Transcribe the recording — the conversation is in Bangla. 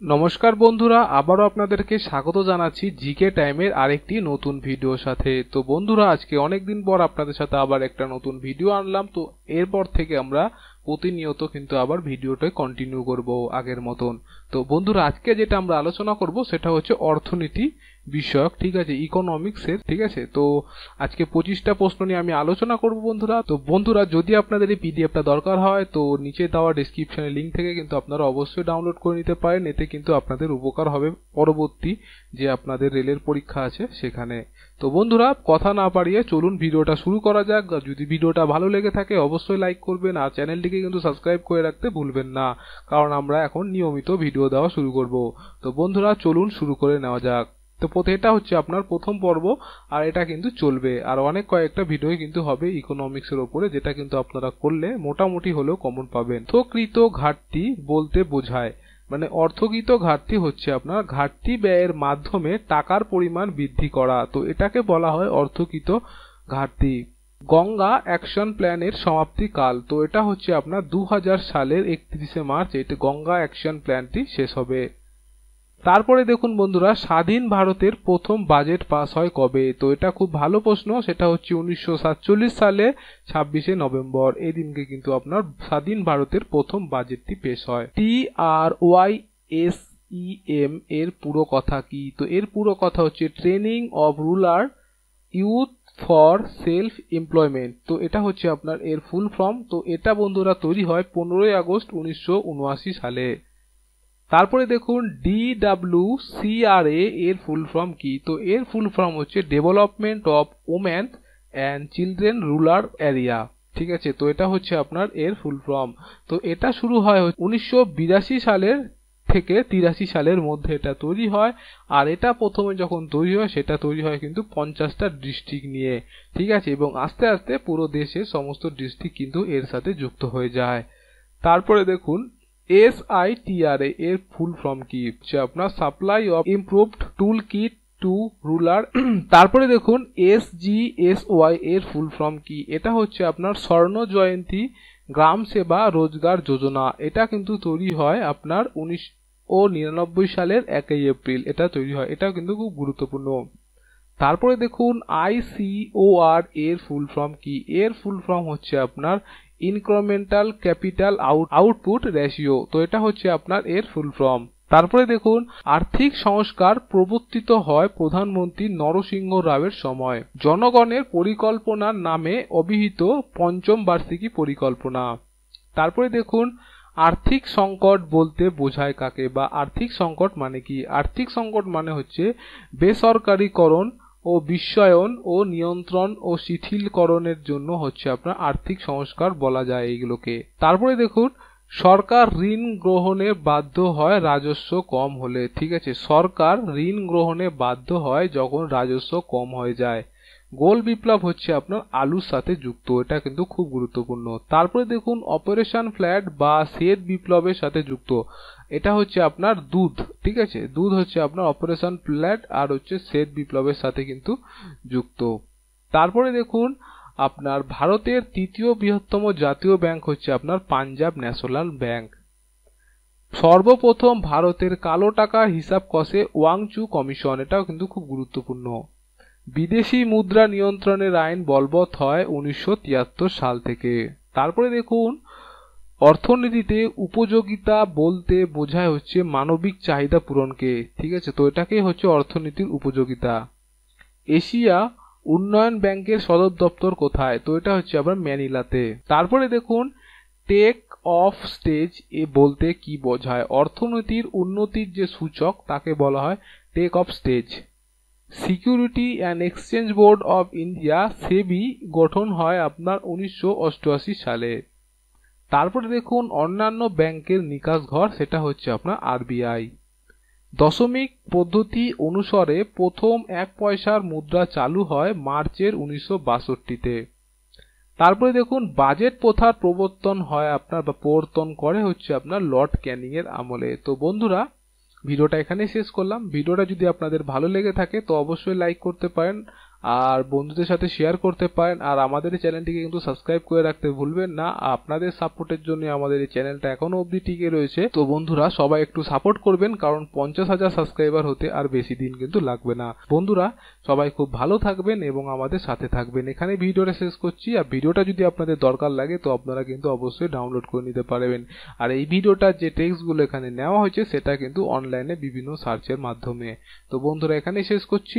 নমস্কার বন্ধুরা, আবারও আপনাদেরকে স্বাগত জানাচ্ছি জিকে টাইমের আরেকটি নতুন ভিডিওর সাথে। তো বন্ধুরা, আজকে অনেকদিন পর আপনাদের সাথে আবার একটা নতুন ভিডিও আনলাম। তো এরপর থেকে আমরা প্রতিনিয়ত কিন্তু আবার ভিডিওটা কন্টিনিউ করব আগের মতন। তো বন্ধুরা, আজকে যেটা আমরা আলোচনা করব সেটা হচ্ছে অর্থনীতি বিষয়ক, ঠিক আছে, ইকোনমিক্সের, ঠিক আছে। তো আজকে 25টা প্রশ্ন নিয়ে আমি আলোচনা করব বন্ধুরা। তো বন্ধুরা, যদি আপনাদের এই পিডিএফটা দরকার হয় তো নিচে দেওয়া ডেসক্রিপশনের লিঙ্ক থেকে কিন্তু আপনারা অবশ্যই ডাউনলোড করে নিতে পারেন। এতে কিন্তু আপনাদের উপকার হবে পরবর্তী যে আপনাদের রেলের পরীক্ষা আছে সেখানে। তো বন্ধুরা, কথা না বাড়িয়ে চলুন ভিডিওটা শুরু করা যাক। যদি ভিডিওটা ভালো লেগে থাকে অবশ্যই লাইক করবেন, আর চ্যানেলটিকে কিন্তু সাবস্ক্রাইব করে রাখতে ভুলবেন না, কারণ আমরা এখন নিয়মিত ভিডিও দেওয়া শুরু করব। তো বন্ধুরা, চলুন শুরু করে নেওয়া যাক। তো এটা হচ্ছে আপনার প্রথম পর্ব, আর এটা কিন্তু চলবে, আর অনেক কয়েকটা ভিডিও কিন্তু হবে ইকোনমিক্স এর উপরে, যেটা কিন্তু আপনারা করলে মোটামুটি হলেও কমন পাবেন। অর্থকৃত ঘাটতি বলতে বোঝায়, মানে অর্থকৃত ঘাটতি হচ্ছে আপনার ঘাটতি ব্যয়ের মাধ্যমে টাকার পরিমাণ বৃদ্ধি করা। তো এটাকে বলা হয় অর্থকৃত ঘাটতি। গঙ্গা অ্যাকশন প্ল্যানের সমাপ্তি কাল, তো এটা হচ্ছে আপনার 2000 সালের 31শে মার্চ এটা গঙ্গা অ্যাকশন প্ল্যানটি শেষ হবে। তারপরে দেখুন বন্ধুরা, স্বাধীন ভারতের প্রথম বাজেট পাস হয় কবে? তো এটা খুব ভালো প্রশ্ন। সেটা হচ্ছে 1947 সালে 26শে নভেম্বর। এই দিনকে কিন্তু আপনার স্বাধীন ভারতের প্রথম বাজেটটি পেশ হয়। TRYSEM এর পুরো কথা কি? তো এর পুরো কথা হচ্ছে training of rural youth for self employment. তো এটা হচ্ছে আপনার এর ফুল ফর্ম। তো এটা বন্ধুরা তৈরি হয় 15ই আগস্ট 1979 সালে। তারপরে দেখুন DWCRA এর ফুল ফর্ম কি? তো এর ফুল ফর্ম হচ্ছে development of women and children rural area, ঠিক আছে। তো এটা হচ্ছে আপনার এর ফুল ফর্ম। তো এটা শুরু হয় 1982 সালের থেকে 83 সালের মধ্যে এটা তৈরি হয়। আর এটা প্রথমে যখন তৈরি হয় সেটা তৈরি হয় কিন্তু 50টা ডিস্ট্রিক্ট নিয়ে, ঠিক আছে, এবং আস্তে আস্তে পুরো দেশের সমস্ত ডিস্ট্রিক্ট কিন্তু এর সাথে যুক্ত হয়ে যায়। তারপরে দেখুন SITRA এর ফুল ফর্ম কি? হচ্ছে আপনার supply of improved tool kit two rural. তারপরে দেখুন SGSY এর ফুল ফর্ম কি? এটা হচ্ছে আপনার স্বর্ণ জয়ন্তী গ্রাম সেবা রোজগার যোজনা। এটা কিন্তু তৈরি হয় আপনার 1999 সালের 1 এপ্রিল এটা তৈরি হয়। এটা কিন্তু খুব গুরুত্বপূর্ণ। তারপরে দেখুন ICOR এর ফুল ফর্ম কি? এর ফুল ফর্ম হচ্ছে আপনার ইনক্রিমেন্টাল ক্যাপিটাল আউটপুট রেশিও। তো এটা হচ্ছে আপনার এর ফুল ফর্ম। তারপরে দেখুন আর্থিক সংস্কার প্রবর্তিত হয় প্রধানমন্ত্রী নরসিংহ রাওয়ের সময়। জনগণের পরিকল্পনার নামে অভিহিত পঞ্চম বার্ষিকী পরিকল্পনা। তারপরে দেখুন আর্থিক সংকট বলতে বোঝায় কাকে, বা আর্থিক সংকট মানে কি? আর্থিক সংকট মানে হচ্ছে বেসরকারীকরণ ও বিশ্বায়ন ও নিয়ন্ত্রণ ও শিথিলকরণের জন্য হচ্ছে আপনার আর্থিক সংস্কার বলা যায় এইগুলোকে। তারপরে দেখুন সরকার ঋণ গ্রহণে বাধ্য হয় রাজস্ব কম হলে, ঠিক আছে। সরকার ঋণ গ্রহণে বাধ্য হয় যখন রাজস্ব কম হয়ে যায়। গোল বিপ্লব হচ্ছে আপনার আলুর সাথে যুক্ত, এটা কিন্তু খুব গুরুত্বপূর্ণ। তারপরে দেখুন অপারেশন ফ্ল্যাট বা শ্বেত বিপ্লবের সাথে যুক্ত, এটা হচ্ছে আপনার দুধ, ঠিক আছে। দুধ হচ্ছে আপনার অপারেশন ফ্ল্যাট আর হচ্ছে শ্বেত বিপ্লবের সাথে কিন্তু যুক্ত। তারপরে দেখুন আপনার ভারতের তৃতীয় বৃহত্তম জাতীয় ব্যাংক হচ্ছে আপনার পাঞ্জাব ন্যাশনাল ব্যাংক। সর্বপ্রথম ভারতের কালো টাকার হিসাব কষে ওয়াংচু কমিশন, এটাও কিন্তু খুব গুরুত্বপূর্ণ। বিদেশি মুদ্রা নিয়ন্ত্রণের আইন বলবৎ হয় 1973 সাল থেকে। তারপরে দেখুন অর্থনীতিতে উপযোগিতা বলতে বোঝায় হচ্ছে মানবিক চাহিদা পূরণকে, ঠিক আছে। তো এটাকেই হচ্ছে অর্থনীতির উপযোগিতা। এশিয়া উন্নয়ন ব্যাংকের সদর দপ্তর কোথায়? তো এটা হচ্ছে আবার ম্যানিলাতে। তারপরে দেখুন টেক অফ স্টেজ এ বলতে কি বোঝায়? অর্থনীতির উন্নতির যে সূচক তাকে বলা হয় take off stage. Security and exchange board of India SEBI গঠন হয় আপনার 1988 সালে। তারপরে দেখুন অন্যান্য ব্যাংকের নিকাশ ঘর, সেটা হচ্ছে আপনার RBI। দশমিক পদ্ধতি অনুসারে প্রথম 1 পয়সার মুদ্রা চালু হয় মার্চের 1962-তে। তারপরে দেখুন বাজেট প্রথার প্রবর্তন হয় আপনার বা প্রবর্তন করে হচ্ছে আপনার লর্ড ক্যানিং এর আমলে। তো বন্ধুরা, ভিডিওটা এখানে শেষ করলাম। ভিডিওটা যদি আপনাদের ভালো লেগে থাকে তো অবশ্যই লাইক করতে পারেন, আর বন্ধুদের সাথে শেয়ার করতে পারেন। আর আমাদের এই চ্যানেলটিকে কিন্তু সাবস্ক্রাইব করে রাখতে ভুলবেন না। আপনাদের সাপোর্টের জন্য আমাদের এই চ্যানেলটা এখনো অবধি টিকে রয়েছে। তো বন্ধুরা সবাই একটু সাপোর্ট করবেন, কারণ 50,000 সাবস্ক্রাইবার হতে আর বেশি দিন কিন্তু লাগবে না। বন্ধুরা সবাই খুব ভালো থাকবেন এবং আমাদের সাথে থাকবেন। এখানে ভিডিওটা শেষ করছি। আর ভিডিওটা যদি আপনাদের দরকার লাগে তো আপনারা কিন্তু অবশ্যই ডাউনলোড করে নিতে পারবেন। আর এই ভিডিওটার যে টেক্সটগুলো এখানে নেওয়া হয়েছে সেটা কিন্তু অনলাইনে বিভিন্ন সার্চের মাধ্যমে। তো বন্ধুরা এখানেই শেষ করছি।